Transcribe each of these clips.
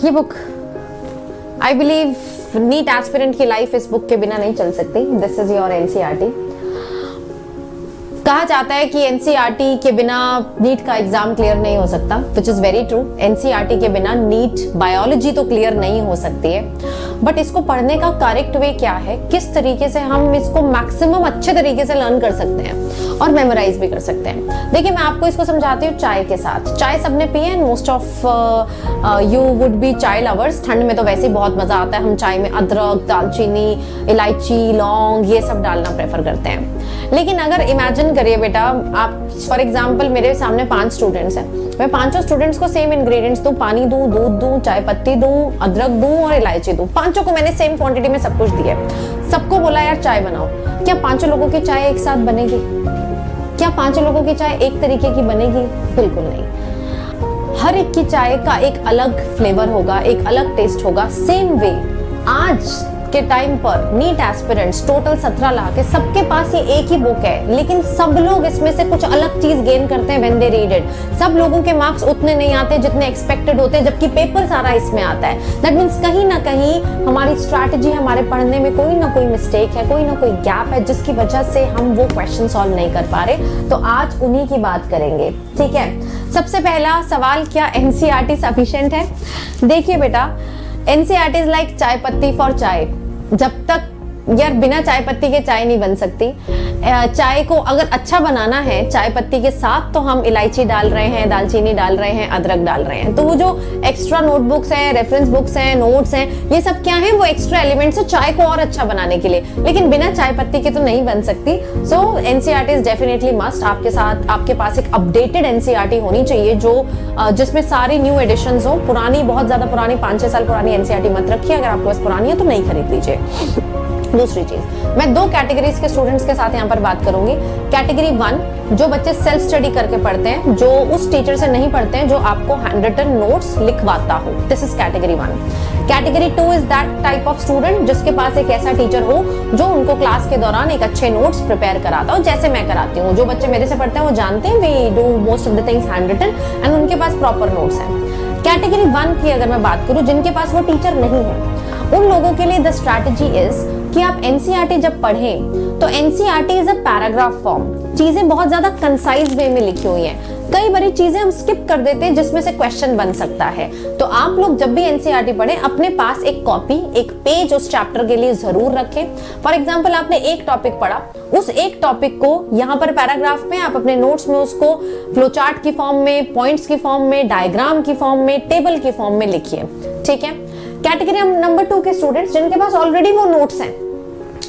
ये book I believe NEET aspirant की life इस बुक के बिना नहीं चल सकती। This is your NCERT. कहा जाता है कि एनसीईआरटी के बिना नीट का एग्जाम क्लियर नहीं हो सकता, which is very true. NCERT के बिना नीट बायोलॉजी तो क्लियर नहीं हो सकती है, बट इसको पढ़ने का करेक्ट वे क्या है, किस तरीके से हम इसको मैक्सिमम अच्छे तरीके से लर्न कर सकते हैं और मेमोराइज भी कर सकते हैं। देखिए मैं आपको इसको समझाती हूँ चाय के साथ। चाय सबने पी है, most of you would be चाय लवर्स। ठंड में तो वैसे ही बहुत मजा आता है, हम चाय में अदरक, दालचीनी, इलायची, लौंग ये सब डालना प्रेफर करते हैं। लेकिन अगर इमेजिन करिए बेटा, आप फॉर एग्जाम्पल मेरे सामने 5 स्टूडेंट्स हैं, मैं 5 स्टूडेंट्स को सेम इंग्रेडिएंट्स दूं, पानी दूं, दूध दूं, चाय पत्ती दूं, अदरक दूं और इलायची दूं, 5 को मैंने सेम क्वांटिटी में सब कुछ दिया, सबको बोला यार चाय बनाओ, क्या 5 लोगों की चाय एक साथ बनेगी? क्या 5 लोगों की चाय एक तरीके की बनेगी? बिल्कुल नहीं। हर एक की चाय का एक अलग फ्लेवर होगा, एक अलग टेस्ट होगा। सेम वे आज के टाइम पर नीट एस्पिरेंट्स टोटल 17 लाख है, सबके पास ये एक ही बुक है, लेकिन सब लोग इसमें से कुछ अलग चीज गेन करते हैं व्हेन दे रीड इट। सब लोगों के मार्क्स उतने नहीं आते जितने एक्सपेक्टेड होते हैं, जबकि पेपर सारा इसमें आता है। दैट मीन्स कहीं ना कहीं हमारी स्ट्रैटेजी, हमारे पढ़ने में कोई ना कोई मिस्टेक है, कोई ना कोई गैप है, जिसकी वजह से हम वो क्वेश्चन सॉल्व नहीं कर पा रहे। तो आज उन्हीं की बात करेंगे, ठीक है। सबसे पहला सवाल, क्या एनसीईआरटी सफिशिएंट है? देखिए बेटा, एनसीईआरटी इज लाइक चाय पत्ती फॉर चाय। जब तक यार बिना चाय पत्ती के चाय नहीं बन सकती। चाय को अगर अच्छा बनाना है चाय पत्ती के साथ, तो हम इलायची डाल रहे हैं, दालचीनी डाल रहे हैं, अदरक डाल रहे हैं। तो वो जो एक्स्ट्रा नोटबुक्स हैं, रेफरेंस बुक्स हैं, नोट्स हैं, ये सब क्या है? वो एक्स्ट्रा एलिमेंट्स है चाय को और अच्छा बनाने के लिए, लेकिन बिना चाय पत्ती के तो नहीं बन सकती। सो एनसीईआरटी इज डेफिनेटली मस्ट। आपके साथ आपके पास एक अपडेटेड एनसीईआरटी होनी चाहिए, जो जिसमें सारी न्यू एडिशंस हो। पुरानी, बहुत ज्यादा पुरानी, 5-6 साल पुरानी एनसीईआरटी मत रखिए। अगर आपके पास पुरानी है तो नहीं खरीद लीजिए। दूसरी चीज, मैं 2 कैटेगरीज के स्टूडेंट्स के साथ यहाँ पर बात करूंगी। कैटेगरी 1, जो बच्चे सेल्फ स्टडी करके पढ़ते हैं, जो उस टीचर से नहीं पढ़ते हैं जो आपको हैंड रिटन नोट्स लिखवाता हो, this is category 1। Category 2 is that type of student जिसके पास एक ऐसा टीचर हो जो उनको क्लास के दौरान एक अच्छे नोट्स प्रिपेयर कराता हो, जैसे मैं कराती हूँ। जो बच्चे मेरे से पढ़ते हैं वो जानते हैं we do most of the things hand written एंड उनके पास प्रॉपर नोट्स हैं। कैटेगरी 1 की अगर मैं बात करूँ, जिनके पास वो टीचर नहीं है, उन लोगों के लिए द स्ट्रैटेजी इज कि आप एनसीईआरटी जब पढ़ें तो NCERT is a paragraph form. चीजें बहुत ज्यादा कंसाइज वे में लिखी हुई हैं। कई बारी चीजें हम स्किप कर देते हैं जिसमें से क्वेश्चन बन सकता है। तो आप लोग जब भी एनसीईआरटी पढ़ें, अपने पास एक कॉपी, एक पेज उस चैप्टर के लिए जरूर रखें। फॉर एग्जाम्पल, आपने एक टॉपिक पढ़ा, उस एक टॉपिक को यहाँ पर पैराग्राफ में आप अपने नोट्स में उसको फ्लोचार्ट की फॉर्म में, पॉइंट्स की फॉर्म में, डायग्राम की फॉर्म में, टेबल की फॉर्म में लिखिए, ठीक है। कैटेगरी नंबर 2 के स्टूडेंट्स जिनके पास ऑलरेडी वो नोट्स हैं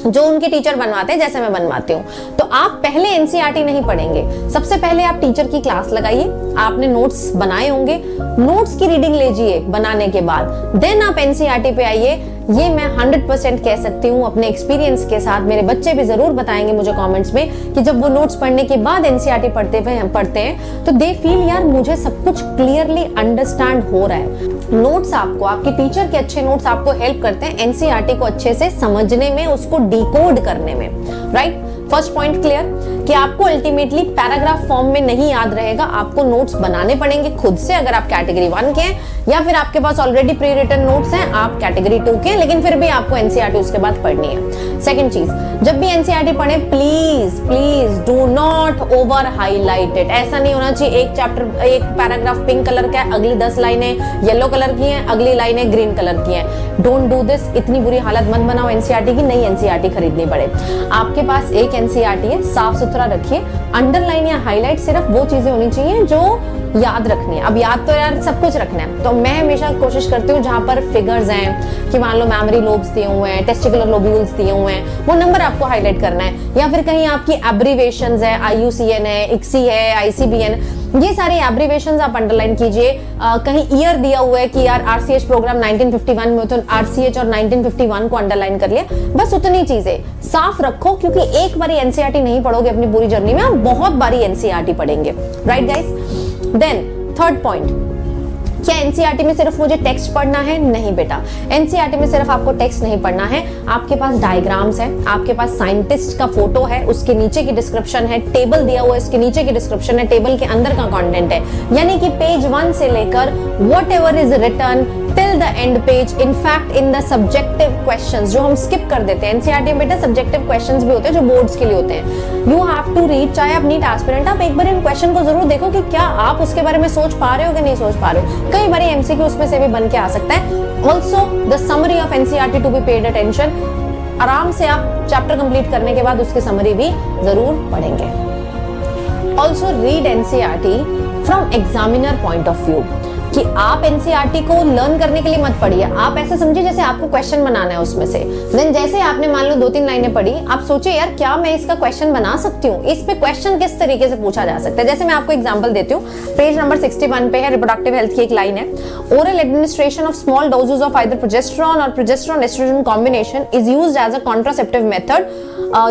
जो उनके टीचर बनवाते हैं, जैसे मैं बनवाती हूँ, तो आप पहले एनसीईआरटी नहीं पढ़ेंगे। सबसे पहले आप टीचर की क्लास लगाइए, आपने नोट्स बनाए होंगे, नोट्स की रीडिंग लीजिए बनाने के बाद, देन आप एनसीईआरटी पे आइए। ये मैं 100% कह सकती हूँ अपने एक्सपीरियंस के साथ। मेरे बच्चे भी जरूर बताएंगे मुझे कमेंट्स में कि जब वो नोट्स पढ़ने के बाद एनसीईआरटी पढ़ते हैं तो दे फील यार मुझे सब कुछ क्लियरली अंडरस्टैंड हो रहा है। नोट्स आपको, आपके टीचर के अच्छे नोट्स आपको हेल्प करते हैं एनसीईआरटी को अच्छे से समझने में, उसको डिकोड करने में, राइट। फर्स्ट पॉइंट क्लियर कि आपको अल्टीमेटली पैराग्राफ फॉर्म में नहीं याद रहेगा, आपको नोट्स बनाने पड़ेंगे खुद से। अगर आप कैटेगरी 1 के हैं या फिर आपके पास ऑलरेडी प्री रिटन नोट्स हैं, आप कैटेगरी 2 के हैं, लेकिन फिर भी आपको एनसीईआरटी उसके बाद पढ़नी है। सेकंड चीज, जब भी एनसीईआरटी पढ़े please please do not over highlight it. ऐसा नहीं होना चाहिए एक चैप्टर, एक पैराग्राफ पिंक कलर का है, अगली 10 लाइनें येलो कलर की हैं, अगली लाइनें ग्रीन कलर की हैं। Don't do this. इतनी बुरी हालत मत बनाओ एनसीईआरटी की, नई एनसीईआरटी खरीदनी पड़े। आपके पास एक एनसीईआरटी है, साफ सुथरा रखिए। अंडरलाइन या हाईलाइट सिर्फ वो चीजें होनी चाहिए जो याद रखनी है। अब याद तो यार सब कुछ रखना है, तो मैं हमेशा कोशिश करती हूँ जहां पर फिगर्स हैं कि मान लो मेमोरी लोब्स दिए हुए हैं, टेस्टिकुलर लोब्यूल्स दिए हुए हैं, वो नंबर आपको हाईलाइट करना है। या फिर कहीं आपकी एब्रीवेशंस है, IUCN है, ICSI है, ICBN, ये सारी एब्रीवेशंस आप अंडरलाइन कीजिए। कहीं ईयर दिया हुआ है कि यार RCH प्रोग्राम 1951 में, तो RCH और 1951 को अंडरलाइन कर लिया। बस उतनी चीजें साफ रखो, क्योंकि एक बारी एनसीईआरटी नहीं पढ़ोगे अपनी पूरी जर्नी में, आप बहुत बारी एनसीईआरटी पढ़ेंगे, right guys. Then third point, क्या एनसीईआरटी में सिर्फ मुझे टेक्स्ट पढ़ना है? नहीं बेटा, एनसीईआरटी में सिर्फ आपको टेक्स्ट नहीं पढ़ना है। आपके पास डायग्राम्स है, आपके पास साइंटिस्ट का फोटो है, उसके नीचे की डिस्क्रिप्शन है, टेबल दिया हुआ है, उसके नीचे की डिस्क्रिप्शन है, टेबल के अंदर का कंटेंट है। यानी कि पेज 1 से लेकर whatever is written till the end page. In fact, in the subjective questions जो हम skip कर देते हैं, NCERT में बेटा subjective questions भी होते हैं जो boards के लिए होते हैं. You have to read, चाहे आप नीट एस्पिरेंट, आप एक बार इन क्वेश्चन को जरूर देखो कि क्या आप उसके बारे में सोच पा रहे हो कि नहीं सोच पा रहे हो. कई बार MCQ उसमें से भी बन के आ सकता है. Also, the summary of NCERT to be paid attention. आराम से आप चैप्टर कंप्लीट करने के बाद उसकी समरी भी जरूर पढ़ेंगे. Also read NCERT from examiner point of view. कि आप NCERT को लर्न करने के लिए मत पढ़िए. आप ऐसे समझिए जैसे आपको क्वेश्चन बनाना है उसमें से. देन जैसे आपने मान लो 2-3 लाइनें पढ़ी, आप सोचिए यार क्या मैं इसका क्वेश्चन बना सकती हूँ, इस पे क्वेश्चन किस तरीके से पूछा जा सकता है. जैसे मैं आपको एग्जांपल देती हूँ, पेज नंबर 61 पे है, रिप्रोडक्टिव हेल्थ की एक लाइन है. Oral administration of small doses of either progesterone or progesterone estrogen combination is used as a contraceptive method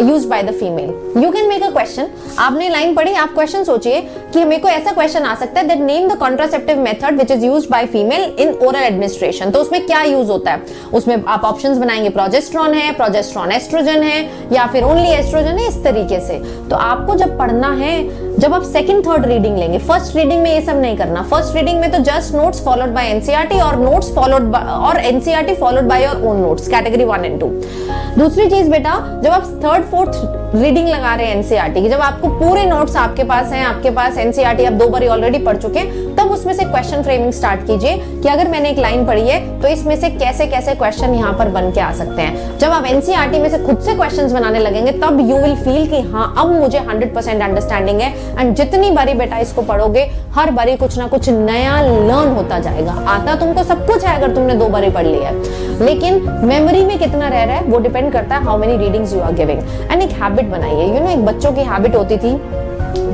used by the female. You can make a question. आपने line पढ़ी, आप question सोचिए कि मेरे को ऐसा क्वेश्चन आ सकता है that name the contraceptive method which is used by female in oral administration. तो उसमें क्या यूज होता है, उसमें आप ऑप्शंस बनाएंगे, प्रोजेस्टेरॉन है, प्रोजेस्टेरॉन एस्ट्रोजन है, या फिर ओनली एस्ट्रोजन है, इस तरीके से. तो आपको जब पढ़ना है, जब आप सेकंड थर्ड रीडिंग लेंगे, फर्स्ट रीडिंग में ये सब नहीं करना. फर्स्ट रीडिंग में तो just notes followed by NCERT और नोट्स फॉलोड बाय और NCERT followed by your own notes, category 1 and 2. दूसरी चीज बेटा, जब आप थर्ड फोर्थ रीडिंग लगा रहे हैं NCERT की, जब आपको पूरे नोट्स आपके पास हैं, आपके पास NCERT आप 2 बार ऑलरेडी पढ़ चुके हैं, तब उसमें से क्वेश्चन फ्रेमिंग स्टार्ट कीजिए कि अगर मैंने एक लाइन पढ़ी है तो इसमें से कैसे कैसे क्वेश्चन यहाँ पर बन के आ सकते हैं. जब आप NCERT में से खुद से क्वेश्चंस बनाने लगेंगे तब यू विल फील कि हाँ अब मुझे 100% अंडरस्टैंडिंग है. एंड जितनी बारी बेटा इसको पढ़ोगे, हर बारी कुछ ना कुछ नया लर्न होता जाएगा. आता तुमको सब कुछ है अगर तुमने 2 बारी पढ़ लिया है, लेकिन मेमोरी में कितना रह रहा है वो डिपेंड करता है how many readings you are giving. And एक हैबिट बनाइए. यू नो, एक बच्चों की हैबिट होती थी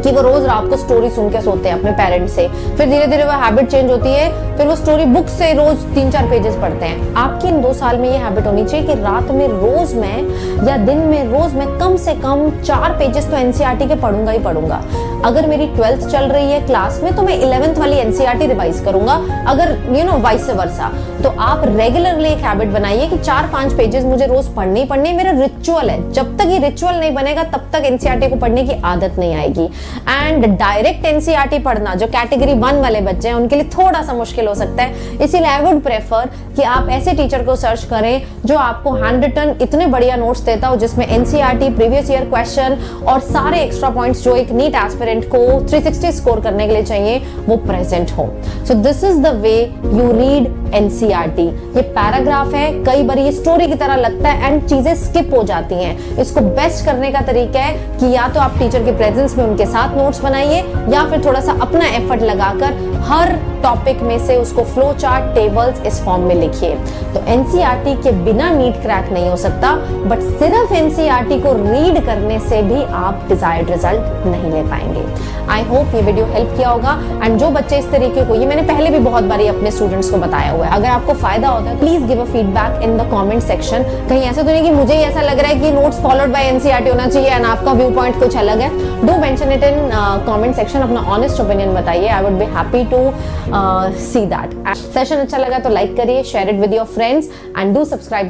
कि वो रोज रात को स्टोरी सुन के सोते हैं अपने पेरेंट्स से, फिर धीरे धीरे वो हैबिट चेंज होती है, फिर वो स्टोरी बुक से रोज 3-4 पेजेस पढ़ते हैं. आपकी इन 2 साल में ये हैबिट होनी चाहिए कि रात में रोज मैं या दिन में रोज मैं कम से कम 4 पेजेस तो NCERT के पढ़ूंगा ही पढ़ूंगा. अगर मेरी 12th चल रही है क्लास में तो मैं 11th वाली NCERT रिवाइज करूंगा, अगर यू नो वाइस वर्सा. तो आप रेगुलरली एक हैबिट बनाइए कि 4-5 पेजेस मुझे रोज पढ़ने ही पढ़ने. मेरा रिचुअल है. जब तक ये रिचुअल नहीं बनेगा तब तक NCERT को पढ़ने की आदत नहीं आएगी. एंड डायरेक्ट NCERT पढ़ना जो कैटेगरी 1 वाले बच्चे हैं उनके लिए थोड़ा सा मुश्किल हो सकता है. इसीलिए आई वुड प्रेफर कि आप ऐसे टीचर को सर्च करें जो आपको हैंड रिटन इतने बढ़िया नोट्स देता हो जिसमें NCERT, प्रीवियस ईयर क्वेश्चन और सारे एक्स्ट्रा पॉइंट्स जो एक नीट एस्पिरेंट को 360 स्कोर करने के लिए चाहिए वो प्रेजेंट हो. So this is the way you read NCERT. ये पैराग्राफ है, कई बार ये स्टोरी की तरह लगता है एंड चीजें स्किप हो जाती हैं. इसको बेस्ट करने का तरीका है कि या तो आप टीचर के प्रेजेंस में उनके साथ नोट्स बनाइए या फिर थोड़ा सा अपना एफर्ट लगाकर हर टॉपिक में से उसको फ्लो चार्ट, टेबल्स इस फॉर्म में लिखिए. तो NCERT के बिना नीट क्रैक नहीं हो सकता, बट सिर्फ NCERT को रीड करने से भी आप डिजायर्ड रिजल्ट नहीं ले पाएंगे. आई होप ये वीडियो हेल्प किया होगा. एंड जो बच्चे इस तरीके को, ये मैंने पहले भी बहुत बारी अपने स्टूडेंट्स को बताया हुआ है, अगर आपको फायदा होता है please give a feedback in the comment section. कहीं ऐसा तो नहीं कि मुझे ऐसा लग रहा है कि नोट्स फॉलोड बाय NCERT होना चाहिए एंड आपका व्यू पॉइंट कुछ अलग है. Do mention it in comment section. अपना ऑनेस्ट ओपिनियन बताइए. I would be happy to see that. Session अच्छा लगा तो लाइक करिए, share it with your friends and do subscribe.